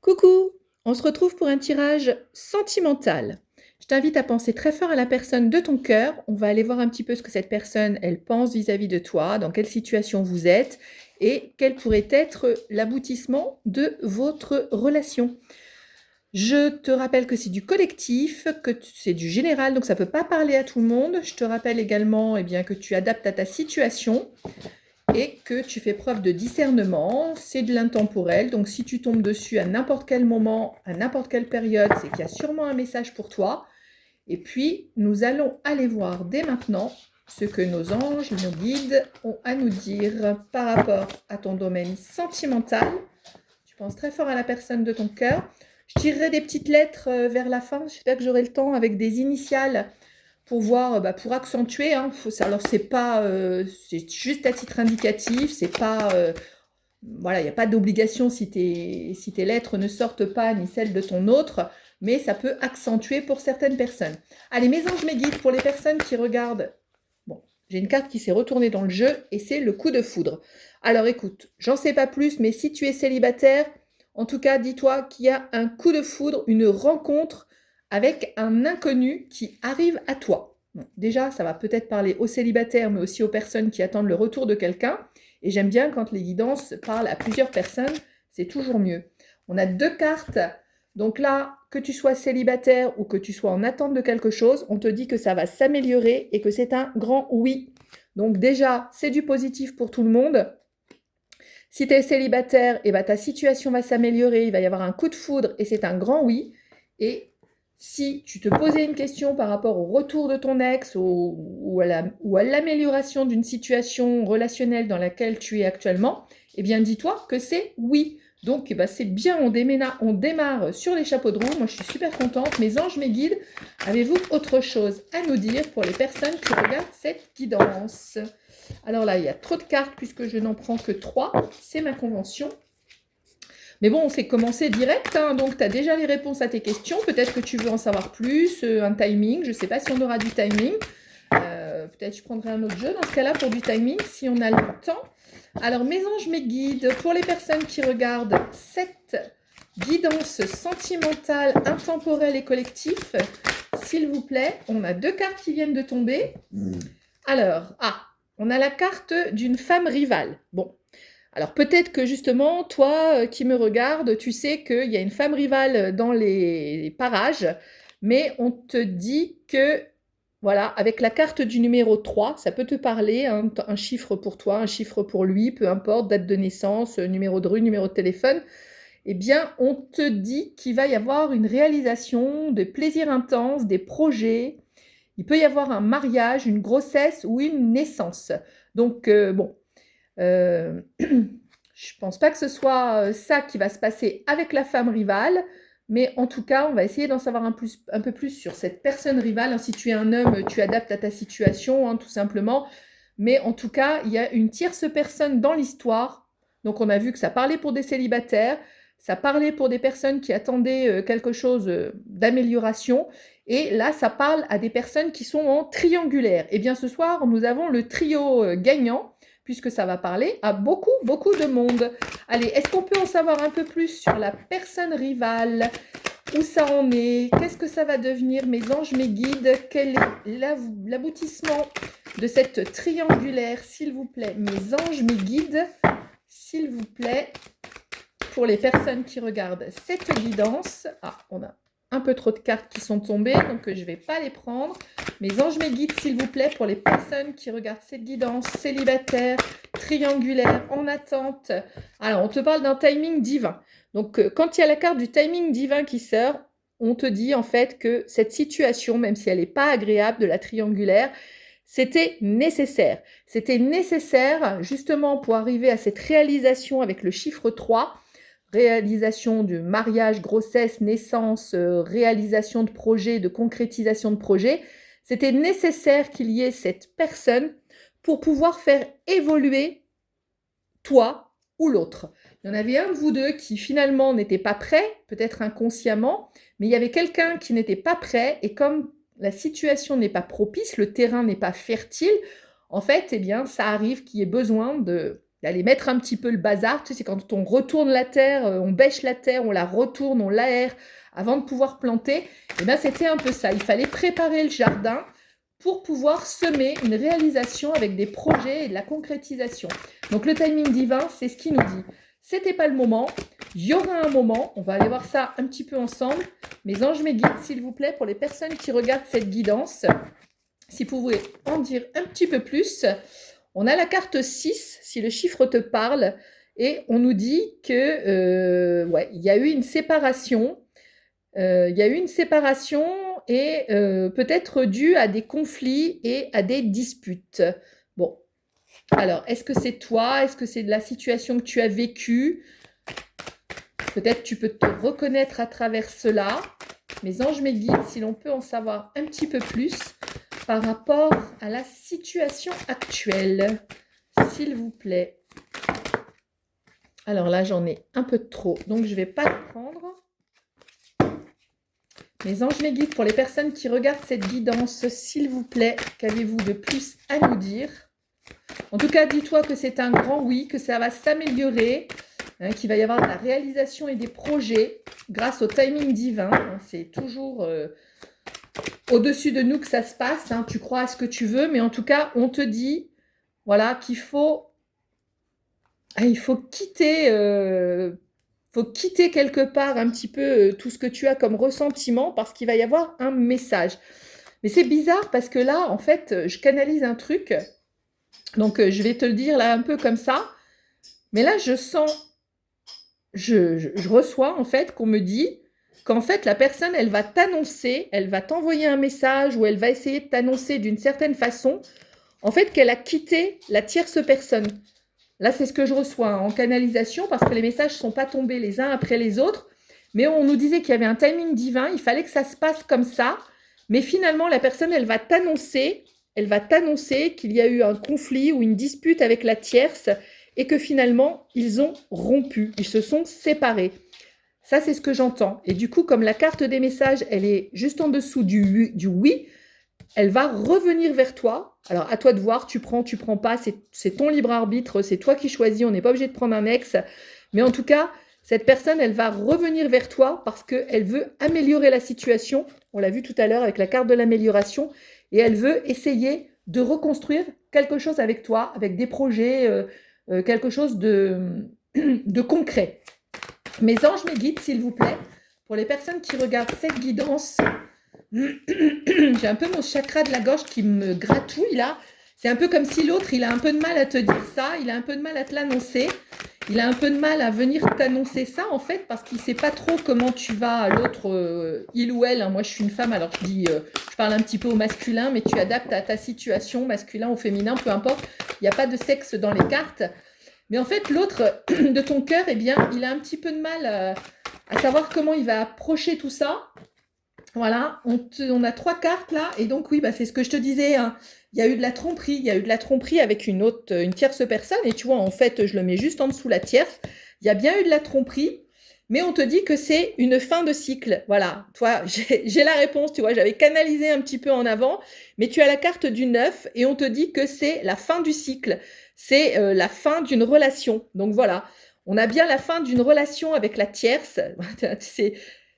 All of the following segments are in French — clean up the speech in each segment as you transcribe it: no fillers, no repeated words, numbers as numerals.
Coucou, on se retrouve pour un tirage sentimental. Je t'invite à penser très fort à la personne de ton cœur. On va aller voir un petit peu ce que cette personne, elle pense vis-à-vis de toi, dans quelle situation vous êtes et quel pourrait être l'aboutissement de votre relation. Je te rappelle que c'est du collectif, que c'est du général, donc ça ne peut pas parler à tout le monde. Je te rappelle également bien, que tu adaptes à ta situation et que tu fais preuve de discernement. C'est de l'intemporel, donc si tu tombes dessus à n'importe quel moment, à n'importe quelle période, c'est qu'il y a sûrement un message pour toi. Et puis, nous allons aller voir dès maintenant ce que nos anges, nos guides ont à nous dire par rapport à ton domaine sentimental. Tu penses très fort à la personne de ton cœur. Je tirerai des petites lettres vers la fin. J'espère que j'aurai le temps avec des initiales pour voir, pour accentuer. Alors, c'est juste à titre indicatif. C'est pas, voilà, il n'y a pas d'obligation si tes lettres ne sortent pas, ni celles de ton autre, mais ça peut accentuer pour certaines personnes. Allez, mes anges, mes guides, pour les personnes qui regardent. Bon, j'ai une carte qui s'est retournée dans le jeu et c'est le coup de foudre. Alors écoute, j'en sais pas plus, mais si tu es célibataire, en tout cas, dis-toi qu'il y a un coup de foudre, une rencontre avec un inconnu qui arrive à toi. Bon, déjà, ça va peut-être parler aux célibataires, mais aussi aux personnes qui attendent le retour de quelqu'un. Et j'aime bien quand les guidances parlent à plusieurs personnes, c'est toujours mieux. On a deux cartes. Donc là, que tu sois célibataire ou que tu sois en attente de quelque chose, on te dit que ça va s'améliorer et que c'est un grand oui. Donc déjà, c'est du positif pour tout le monde. Si tu es célibataire, ta situation va s'améliorer, il va y avoir un coup de foudre et c'est un grand oui. Et si tu te posais une question par rapport au retour de ton ex ou à l'amélioration d'une situation relationnelle dans laquelle tu es actuellement, eh bien dis-toi que c'est oui. Donc c'est bien, on démarre sur les chapeaux de roue. Moi je suis super contente. Mes anges, mes guides, avez-vous autre chose à nous dire pour les personnes qui regardent cette guidance? Alors là, il y a trop de cartes puisque je n'en prends que 3. C'est ma convention. Mais bon, on fait commencer direct, donc tu as déjà les réponses à tes questions. Peut-être que tu veux en savoir plus, un timing. Je ne sais pas si on aura du timing. Peut-être je prendrai un autre jeu dans ce cas-là pour du timing, si on a le temps. Alors, mes anges, mes guides, pour les personnes qui regardent cette guidance sentimentale, intemporelle et collective, s'il vous plaît, on a 2 cartes qui viennent de tomber. Alors, on a la carte d'une femme rivale. Bon, alors peut-être que justement, toi qui me regardes, tu sais qu'il y a une femme rivale dans les parages, mais on te dit que, voilà, avec la carte du numéro 3, ça peut te parler, un chiffre pour toi, un chiffre pour lui, peu importe, date de naissance, numéro de rue, numéro de téléphone. Eh bien, on te dit qu'il va y avoir une réalisation, des plaisirs intenses, des projets. Il peut y avoir un mariage, une grossesse ou une naissance. Donc, je pense pas que ce soit ça qui va se passer avec la femme rivale, mais en tout cas, on va essayer d'en savoir un peu plus sur cette personne rivale. Si tu es un homme, tu adaptes à ta situation, tout simplement. Mais en tout cas, il y a une tierce personne dans l'histoire. Donc, on a vu que ça parlait pour des célibataires, ça parlait pour des personnes qui attendaient quelque chose d'amélioration. Et là, ça parle à des personnes qui sont en triangulaire. Et bien, ce soir, nous avons le trio gagnant, puisque ça va parler à beaucoup, beaucoup de monde. Allez, est-ce qu'on peut en savoir un peu plus sur la personne rivale? Où ça en est? Qu'est-ce que ça va devenir, mes anges, mes guides? Quel est l'aboutissement de cette triangulaire, s'il vous plaît? Mes anges, mes guides, s'il vous plaît, pour les personnes qui regardent cette guidance. On a un peu trop de cartes qui sont tombées, donc je ne vais pas les prendre. Mes anges, mes guides, s'il vous plaît, pour les personnes qui regardent cette guidance, célibataire, triangulaire, en attente. Alors, on te parle d'un timing divin. Donc, quand il y a la carte du timing divin qui sort, on te dit en fait que cette situation, même si elle n'est pas agréable de la triangulaire, c'était nécessaire. C'était nécessaire justement pour arriver à cette réalisation avec le chiffre 3, réalisation du mariage, grossesse, naissance, réalisation de projets, de concrétisation de projets. C'était nécessaire qu'il y ait cette personne pour pouvoir faire évoluer toi ou l'autre. Il y en avait un de vous deux qui finalement n'était pas prêt, peut-être inconsciemment, mais il y avait quelqu'un qui n'était pas prêt et comme la situation n'est pas propice, le terrain n'est pas fertile, en fait, ça arrive qu'il y ait besoin d'aller mettre un petit peu le bazar. Tu sais, c'est quand on retourne la terre, on bêche la terre, on la retourne, on l'aère avant de pouvoir planter. Et bien, c'était un peu ça. Il fallait préparer le jardin pour pouvoir semer une réalisation avec des projets et de la concrétisation. Donc, le timing divin, c'est ce qu'il nous dit. C'était pas le moment, il y aura un moment, on va aller voir ça un petit peu ensemble. Mes anges, mes guides, s'il vous plaît, pour les personnes qui regardent cette guidance, si vous pouvez en dire un petit peu plus. On a la carte 6, si le chiffre te parle, et on nous dit que ouais, il y a eu une séparation. Il y a eu une séparation et peut-être due à des conflits et à des disputes. Bon, alors, est-ce que c'est toi? Est-ce que c'est de la situation que tu as vécue? Peut-être tu peux te reconnaître à travers cela. Mes anges, mes guides, si l'on peut en savoir un petit peu plus par rapport à la situation actuelle, s'il vous plaît. Alors là, j'en ai un peu trop, donc je ne vais pas le prendre. Mes anges, mes guides, pour les personnes qui regardent cette guidance, s'il vous plaît, qu'avez-vous de plus à nous dire? En tout cas, dis-toi que c'est un grand oui, que ça va s'améliorer, hein, qu'il va y avoir de la réalisation et des projets grâce au timing divin. Hein, c'est toujours au-dessus de nous que ça se passe. Hein, tu crois à ce que tu veux, mais en tout cas, on te dit voilà, qu'il faut quitter quelque part un petit peu tout ce que tu as comme ressentiment parce qu'il va y avoir un message. Mais c'est bizarre parce que là, en fait, je canalise un truc. Donc, je vais te le dire là un peu comme ça. Mais là, je sens, je reçois en fait qu'on me dit qu'en fait, la personne, elle va t'annoncer, elle va t'envoyer un message ou elle va essayer de t'annoncer d'une certaine façon, en fait, qu'elle a quitté la tierce personne. Là, c'est ce que je reçois en canalisation parce que les messages ne sont pas tombés les uns après les autres. Mais on nous disait qu'il y avait un timing divin, il fallait que ça se passe comme ça. Mais finalement, la personne, elle va t'annoncer qu'il y a eu un conflit ou une dispute avec la tierce et que finalement, ils ont rompu, ils se sont séparés. Ça, c'est ce que j'entends. Et du coup, comme la carte des messages, elle est juste en dessous du oui, elle va revenir vers toi. Alors, à toi de voir, tu prends pas, c'est ton libre arbitre, c'est toi qui choisis, on n'est pas obligé de prendre un ex. Mais en tout cas, cette personne, elle va revenir vers toi parce qu'elle veut améliorer la situation. On l'a vu tout à l'heure avec la carte de l'amélioration. Et elle veut essayer de reconstruire quelque chose avec toi, avec des projets, quelque chose de concret. Mes anges, mes guides, s'il vous plaît, pour les personnes qui regardent cette guidance, j'ai un peu mon chakra de la gorge qui me gratouille là. C'est un peu comme si l'autre, il a un peu de mal à te dire ça, il a un peu de mal à te l'annoncer, il a un peu de mal à venir t'annoncer ça en fait parce qu'il ne sait pas trop comment tu vas, l'autre, il ou elle. Hein, moi, je suis une femme, alors je parle un petit peu au masculin, mais tu adaptes à ta situation, masculin ou féminin, peu importe. Il n'y a pas de sexe dans les cartes. Mais en fait, l'autre de ton cœur, eh bien, il a un petit peu de mal à savoir comment il va approcher tout ça. Voilà, on a 3 cartes là, et donc oui, bah, c'est ce que je te disais, hein. Il y a eu de la tromperie avec une tierce personne, et tu vois, en fait, je le mets juste en dessous la tierce. Il y a bien eu de la tromperie, mais on te dit que c'est une fin de cycle. Voilà, toi, j'ai la réponse, tu vois, j'avais canalisé un petit peu en avant, mais tu as la carte du 9, et on te dit que c'est la fin du cycle. C'est la fin d'une relation. Donc voilà, on a bien la fin d'une relation avec la tierce.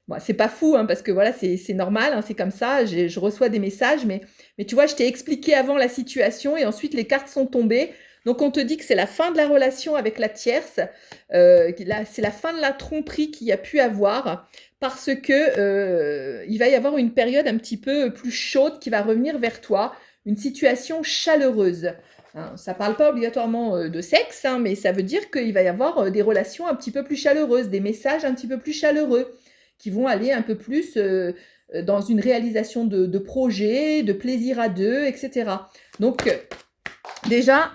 Bon, c'est pas fou, hein, parce que voilà, c'est normal, hein, c'est comme ça, je reçois des messages, mais tu vois, je t'ai expliqué avant la situation et ensuite les cartes sont tombées. Donc on te dit que c'est la fin de la relation avec la tierce, c'est la fin de la tromperie qu'il y a pu avoir, parce que il va y avoir une période un petit peu plus chaude qui va revenir vers toi, une situation chaleureuse. Hein, ça ne parle pas obligatoirement de sexe, hein, mais ça veut dire qu'il va y avoir des relations un petit peu plus chaleureuses, des messages un petit peu plus chaleureux qui vont aller un peu plus dans une réalisation de projets, de plaisir à deux, etc. Donc, déjà,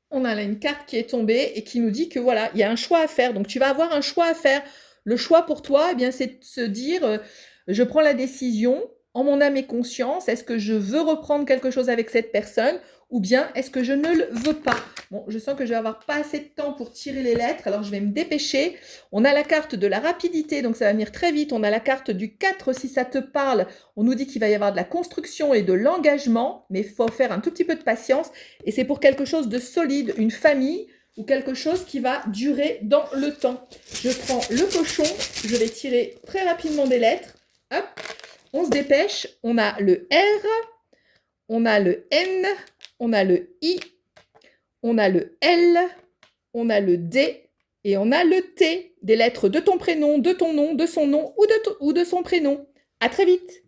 on a là une carte qui est tombée et qui nous dit que voilà, il y a un choix à faire. Donc, tu vas avoir un choix à faire. Le choix pour toi, eh bien, c'est de se dire, je prends la décision en mon âme et conscience. Est-ce que je veux reprendre quelque chose avec cette personne ou bien est-ce que je ne le veux pas? Bon, je sens que je vais avoir pas assez de temps pour tirer les lettres, alors je vais me dépêcher. On a la carte de la rapidité, donc ça va venir très vite. On a la carte du 4, si ça te parle. On nous dit qu'il va y avoir de la construction et de l'engagement, mais il faut faire un tout petit peu de patience. Et c'est pour quelque chose de solide, une famille ou quelque chose qui va durer dans le temps. Je prends le cochon, je vais tirer très rapidement des lettres. Hop, on se dépêche. On a le R, on a le N, on a le I, on a le L, on a le D et on a le T. Des lettres de ton prénom, de ton nom, de son nom ou de son prénom. À très vite!